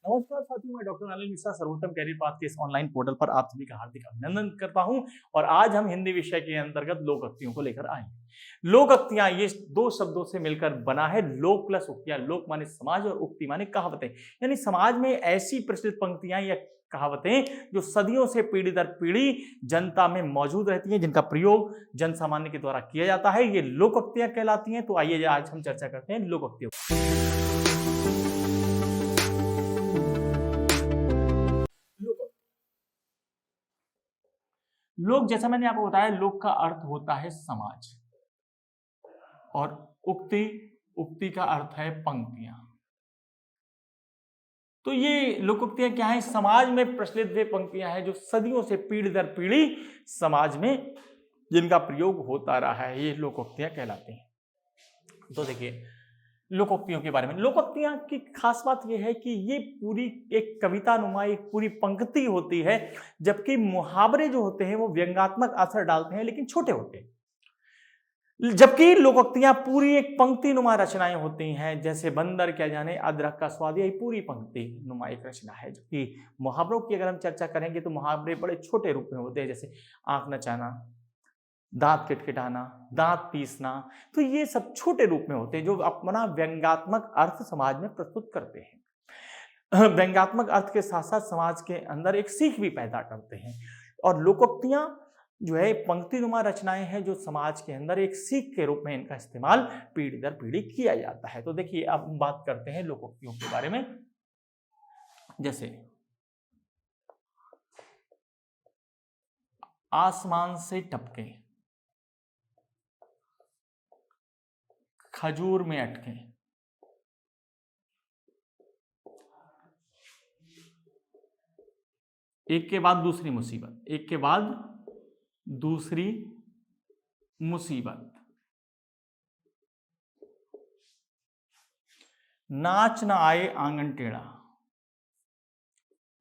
नमस्कार साथियों, मैं डॉक्टर अनिल मिश्रा सर्वोत्तम कैरियर पाथ के इस ऑनलाइन पोर्टल पर आप सभी का हार्दिक अभिनंदन करता हूं। और आज हम हिंदी विषय के अंतर्गत लोकोक्तियों को लेकर आए हैं। लोकोक्तियां ये दो शब्दों से मिलकर बना है। लोक प्लस उक्तियां। लोक माने समाज और उक्ति माने कहावतें, यानी समाज में ऐसी प्रचलित पंक्तियां या कहावतें जो सदियों से पीढ़ी दर पीढ़ी जनता में मौजूद रहती हैं, जिनका प्रयोग जन सामान्य के द्वारा किया जाता है, ये लोकोक्तियां कहलाती हैं। तो आइए आज हम चर्चा करते हैं लोकोक्तियों। लोक, जैसा मैंने आपको बताया, लोक का अर्थ होता है समाज और उक्ति का अर्थ है पंक्तियां। तो ये लोकोक्तियां क्या है? समाज में प्रचलित वे पंक्तियां हैं जो सदियों से पीढ़ी दर पीढ़ी समाज में जिनका प्रयोग होता रहा है, ये लोकोक्तियां कहलाती हैं। तो देखिए लोकोक्तियों के बारे में। लोकोक्तियां की खास बात यह है कि ये पूरी एक कविता नुमा एक पूरी पंक्ति होती है, जबकि मुहावरे जो होते हैं वो व्यंग्यात्मक असर डालते हैं लेकिन छोटे होते हैं। जबकि लोकोक्तियां पूरी एक पंक्ति नुमा रचनाएं होती हैं, जैसे बंदर क्या जाने अदरक का स्वाद, यही पूरी पंक्ति नुमा एक रचना है। जबकि मुहावरों की अगर हम चर्चा करेंगे तो मुहावरे बड़े छोटे रूप में होते हैं, जैसे आंख नचाना, दांत किटकिटाना, दांत पीसना। तो ये सब छोटे रूप में होते हैं जो अपना व्यंग्यात्मक अर्थ समाज में प्रस्तुत करते हैं। व्यंग्यात्मक अर्थ के साथ साथ समाज के अंदर एक सीख भी पैदा करते हैं। और लोकोक्तियां जो है पंक्तिनुमा रचनाएं हैं जो समाज के अंदर एक सीख के रूप में इनका इस्तेमाल पीढ़ी दर पीढ़ी किया जाता है। तो देखिए अब हम बात करते हैं लोकोक्तियों के बारे में। जैसे आसमान से टपके, खजूर में अटके, एक के बाद दूसरी मुसीबत, एक के बाद दूसरी मुसीबत, नाच न आए आंगन टेढ़ा,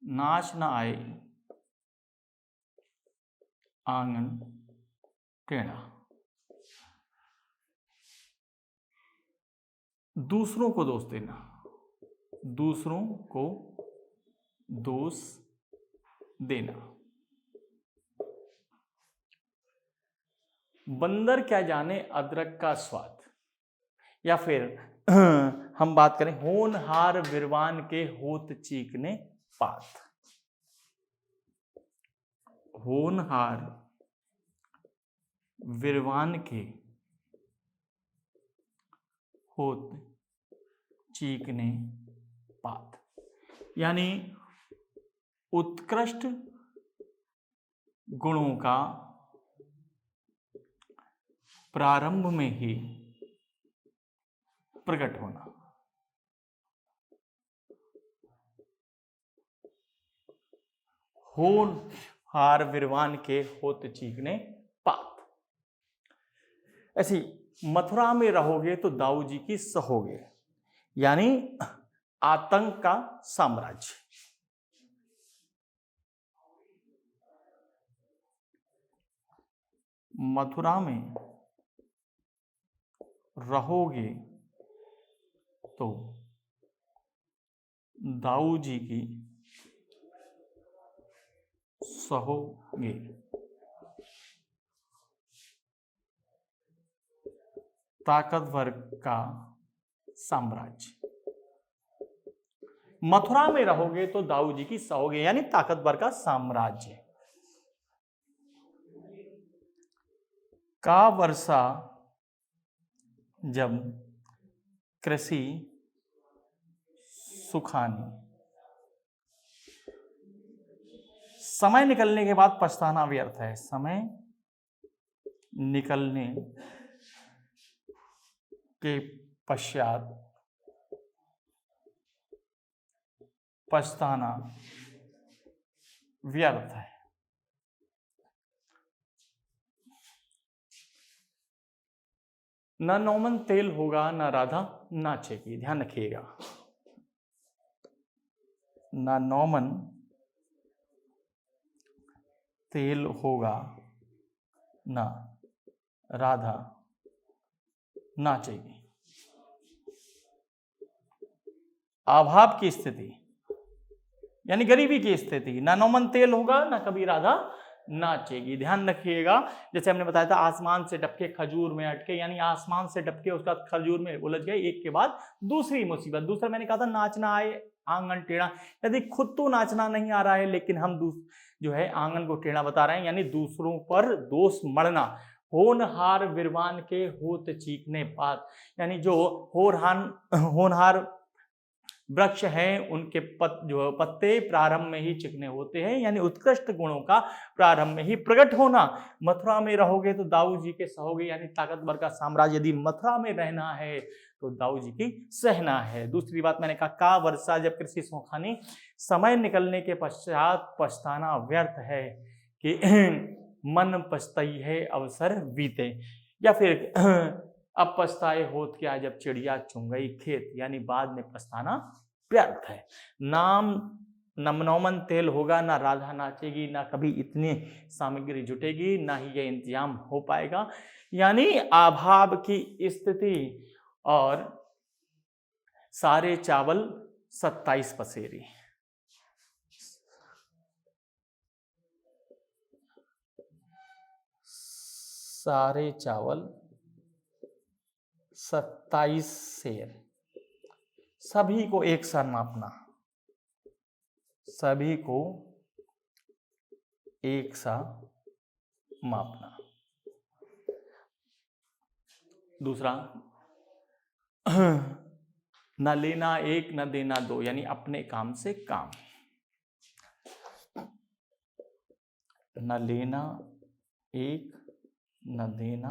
नाच न आए आंगन टेढ़ा, दूसरों को दोष देना, दूसरों को दोष देना, बंदर क्या जाने अदरक का स्वाद। या फिर हम बात करें होनहार विरवान के होत चीकने पात, होनहार विरवान के होत चीकने पात, यानी उत्कृष्ट गुणों का प्रारंभ में ही प्रकट होना। होनहार विरवान के होत चीकने पात। ऐसी मथुरा में रहोगे तो दाऊ जी की सहोगे, यानी आतंक का साम्राज्य। मथुरा में रहोगे तो दाऊ जी की सहोगे, ताकतवर का साम्राज्य। मथुरा में रहोगे तो दाऊ जी की सहोगे, यानी ताकतवर का साम्राज्य। का वर्षा जब कृषि सुखानी, समय निकलने के बाद पछताना व्यर्थ है, समय निकलने के पश्चात पछताना व्यर्थ है। न नौमन तेल होगा न राधा नाचेगी, ध्यान रखिएगा। न नौमन तेल होगा न राधा नाचेगी। अभाव की स्थिति, यानी गरीबी की स्थिति। ना नौमन तेल होगा ना कभी राधा नाचेगी। ध्यान रखिएगा, जैसे हमने बताया था आसमान से टपके खजूर में अटके, यानी आसमान से टपके उसका खजूर में उलझ गए, एक के बाद दूसरी मुसीबत। दूसरा मैंने कहा था नाचना आए आंगन टेढ़ा, यदि खुद तो नाचना नहीं आ रहा है लेकिन हम जो है आंगन को टेढ़ा बता रहे हैं, यानी दूसरों पर दोष मढ़ना। होनहार विद्वान के होत चीखने पात, यानी जो होनहार वृक्ष हैं उनके पत्ते प्रारंभ में ही चिकने होते हैं, यानी उत्कृष्ट गुणों का प्रारंभ में ही प्रकट होना। मथुरा में रहोगे तो दाऊ जी के सहोगे, यानी ताकतवर का साम्राज्य यदि मथुरा में रहना है तो दाऊ जी की सहना है। दूसरी बात मैंने कहा का वर्षा जब कृषि सुखानी, समय निकलने के पश्चात पछताना व्यर्थ है कि मन पछताई है अवसर बीते, या फिर अब पछताए होत क्या जब चिड़िया चुंग गई खेत, यानी बाद में पछताना व्यर्थ है। नौमन तेल होगा ना राधा नाचेगी, ना कभी इतनी सामग्री जुटेगी, ना ही ये इंतजाम हो पाएगा, यानी अभाव की स्थिति। और सारे चावल 27 पसेरी, सारे चावल 27 सेर, सभी को एक सा मापना, सभी को एक सा मापना। दूसरा न लेना एक न देना दो, यानी अपने काम से काम, न लेना एक न देना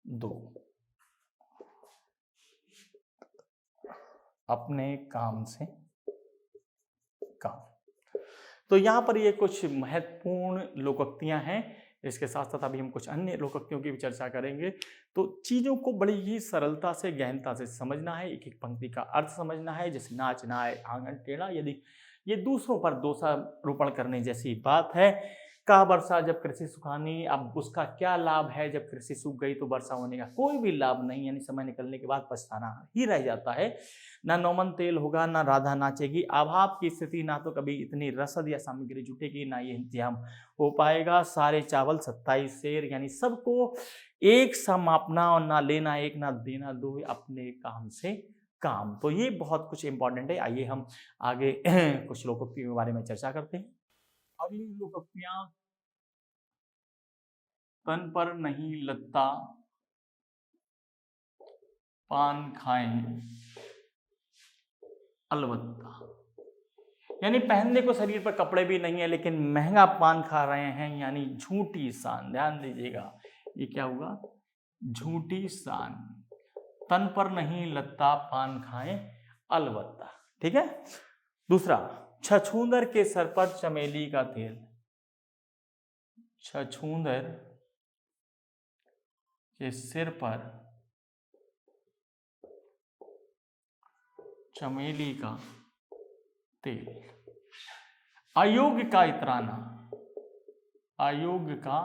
दो, अपने काम से काम। तो यहां पर ये कुछ महत्वपूर्ण लोकोक्तियां हैं। इसके साथ साथ अभी हम कुछ अन्य लोकोक्तियों की भी चर्चा करेंगे। तो चीजों को बड़ी ही सरलता से गहनता से समझना है, एक एक पंक्ति का अर्थ समझना है। जैसे नाचना है आंगन टेढ़ा, यदि ये दूसरों पर दोषारोपण करने जैसी बात है। का वर्षा जब कृषि सुखानी, अब उसका क्या लाभ है जब कृषि सूख गई तो वर्षा होने का कोई भी लाभ नहीं, यानी समय निकलने के बाद पछताना ही रह जाता है। ना नौमन तेल होगा ना राधा नाचेगी, अभाव की स्थिति, ना तो कभी इतनी रसद या सामग्री जुटेगी ना ये इंतजाम हो पाएगा। सारे चावल 27 सेर, यानी सबको एक सा मापना, और ना लेना एक ना देना दो, अपने काम से काम। तो ये बहुत कुछ इंपॉर्टेंट है। आइए हम आगे कुछ लोकोक्तियों के बारे में चर्चा करते हैं। अगली लोकोक्तियां, तन पर नहीं लगता पान खाएं अलबत्ता, यानी पहनने को शरीर पर कपड़े भी नहीं है लेकिन महंगा पान खा रहे हैं, यानी झूठी शान। ध्यान दीजिएगा, ये क्या हुआ? झूठी शान। तन पर नहीं लगता पान खाएं अलबत्ता, ठीक है। दूसरा, छछूंदर के सर पर चमेली का तेल, छछूंदर के सिर पर चमेली का तेल। अयोग्य का इतराना, अयोग्य का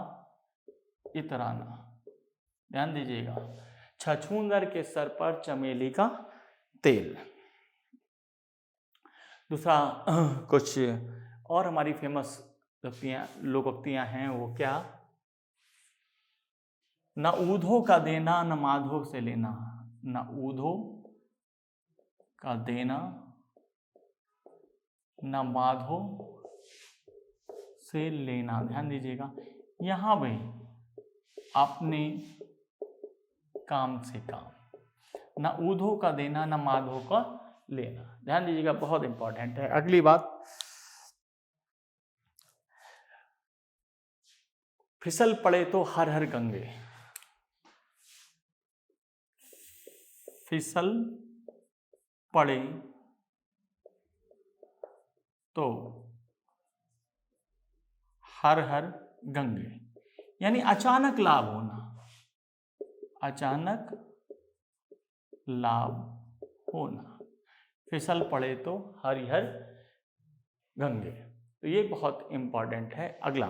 इतराना। ध्यान दीजिएगा, छछूंदर के सर पर चमेली का तेल। दूसरा, कुछ और हमारी फेमस लोकोक्तियां हैं, वो क्या? न ऊधो का देना न माधो से लेना, न ऊधो का देना न माधो से लेना। ध्यान दीजिएगा, यहां भी अपने काम से काम, न ऊधो का देना न माधो का लेना। ध्यान दीजिएगा, बहुत इंपॉर्टेंट है। अगली बात, फिसल पड़े तो हर हर गंगे, फिसल पड़े तो हर हर गंगे, यानी अचानक लाभ होना, अचानक लाभ होना। फिसल पड़े तो हरिहर गंगे, तो ये बहुत इंपॉर्टेंट है। अगला,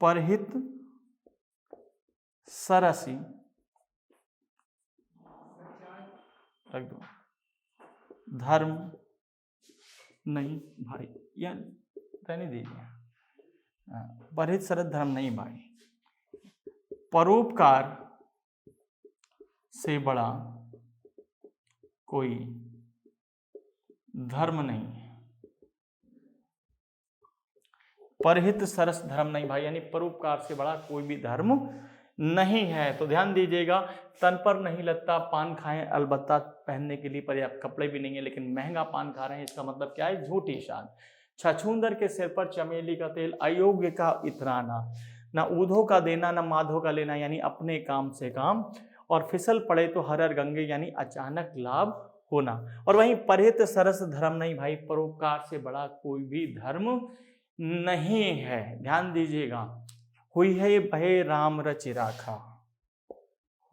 परहित सरसी, रख दो, धर्म नहीं भाई, या रहने दीजिए, परहित सरस धर्म नहीं भाई, परोपकार से बड़ा कोई धर्म नहीं है। परहित सरस धर्म नहीं भाई, यानी परोपकार से बड़ा कोई भी धर्म नहीं है। तो ध्यान दीजिएगा, तन पर नहीं लगता पान खाएं, अलबत्ता पहनने के लिए पर्याप्त कपड़े भी नहीं है लेकिन महंगा पान खा रहे हैं, इसका मतलब क्या है? झूठी शान। छछूंदर के सिर पर चमेली का तेल, अयोग्य का इतराना, ना ऊधो का देना ना माधो का लेना, यानी अपने काम से काम, और फिसल पड़े तो हरर गंगे, यानी अचानक लाभ होना। और वहीं परहित सरस धर्म नहीं भाई, परोपकार से बड़ा कोई भी धर्म नहीं है। ध्यान दीजिएगा, हुई है भय राम रच राखा,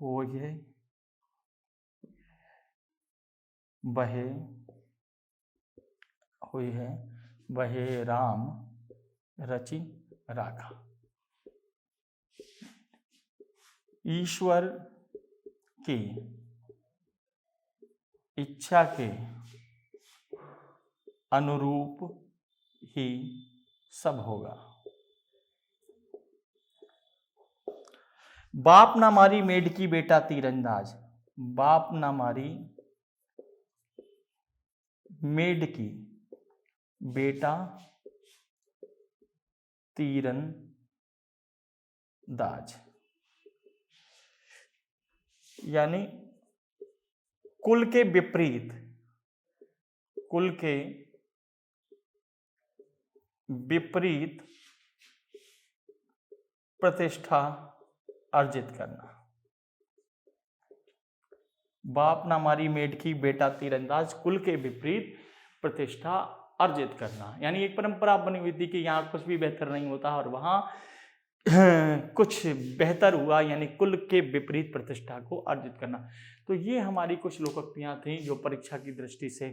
हो ये बहे, हुई है बहे राम रचि राखा। ईश्वर की इच्छा के अनुरूप ही सब होगा। बाप ना मारी मेढकी बेटा तीरंदाज, बाप ना मारी मेढकी बेटा तीरंदाज, यानी कुल के विपरीत, कुल के विपरीत प्रतिष्ठा अर्जित करना। बाप ना मारी मेढकी बेटा तीरंदाज, कुल के विपरीत प्रतिष्ठा अर्जित करना, यानी एक परंपरा बनी हुई थी कि यहाँ कुछ भी बेहतर नहीं होता और वहां कुछ बेहतर हुआ, यानी कुल के विपरीत प्रतिष्ठा को अर्जित करना। तो ये हमारी कुछ लोकोक्तियां थी जो परीक्षा की दृष्टि से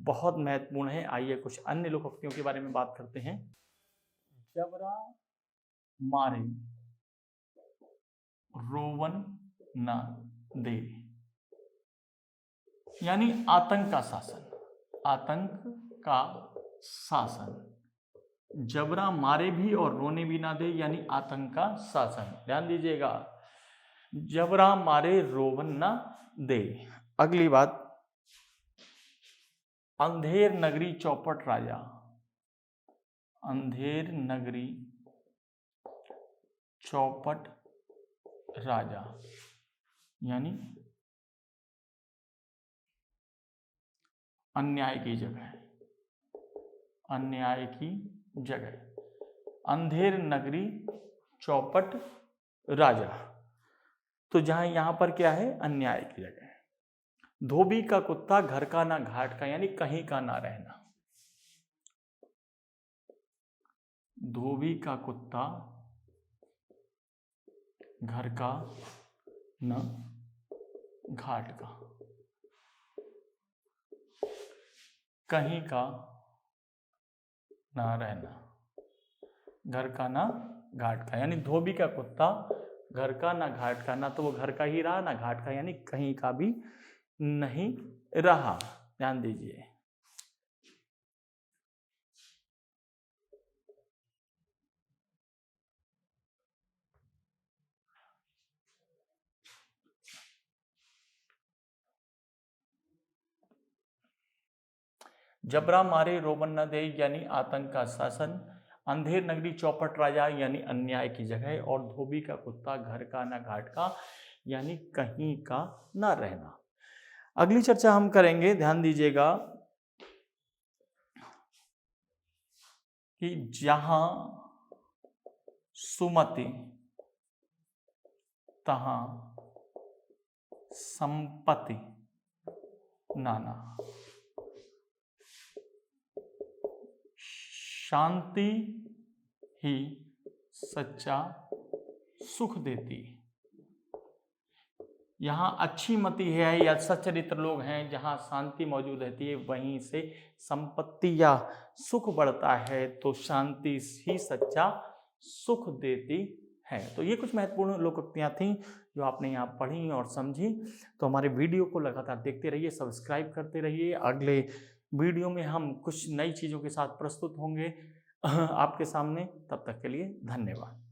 बहुत महत्वपूर्ण है। आइए कुछ अन्य लोकोक्तियों के बारे में बात करते हैं। जबरा मारे रोवन न दे, यानी आतंक का शासन, आतंक का शासन। जबरा मारे भी और रोने भी ना दे, यानी आतंक का शासन। ध्यान दीजिएगा, जबरा मारे रोवन ना दे। अगली बात, अंधेर नगरी चौपट राजा, अंधेर नगरी चौपट राजा, यानी अन्याय की जगह, अन्याय की जगह। अंधेर नगरी चौपट राजा, तो जहां यहां पर क्या है? अन्याय की जगह। धोबी का कुत्ता घर का ना घाट का, यानी कहीं का ना रहना। धोबी का कुत्ता घर का न घाट का, कहीं का ना रहना, घर का ना घाट का, यानी धोबी का कुत्ता घर का ना घाट का, ना तो वो घर का ही रहा ना घाट का, यानी कहीं का भी नहीं रहा। ध्यान दीजिए। जबरा मारे रोवन न दे, यानी आतंक का शासन। अंधेर नगरी चौपट राजा, यानी अन्याय की जगह। और धोबी का कुत्ता घर का ना घाट का, यानी कहीं का ना रहना। अगली चर्चा हम करेंगे, ध्यान दीजिएगा, कि जहां सुमति तहां संपत्ति नाना, शांति ही सच्चा सुख देती। यहाँ अच्छी मति है या सच्चरित्र लोग हैं, जहाँ शांति मौजूद रहती है वहीं से संपत्ति या सुख बढ़ता है। तो शांति ही सच्चा सुख देती है। तो ये कुछ महत्वपूर्ण लोकोक्तियाँ थीं जो आपने यहाँ पढ़ी और समझी। तो हमारे वीडियो को लगातार देखते रहिए, सब्सक्राइब करते रहिए। अगले वीडियो में हम कुछ नई चीज़ों के साथ प्रस्तुत होंगे आपके सामने। तब तक के लिए धन्यवाद।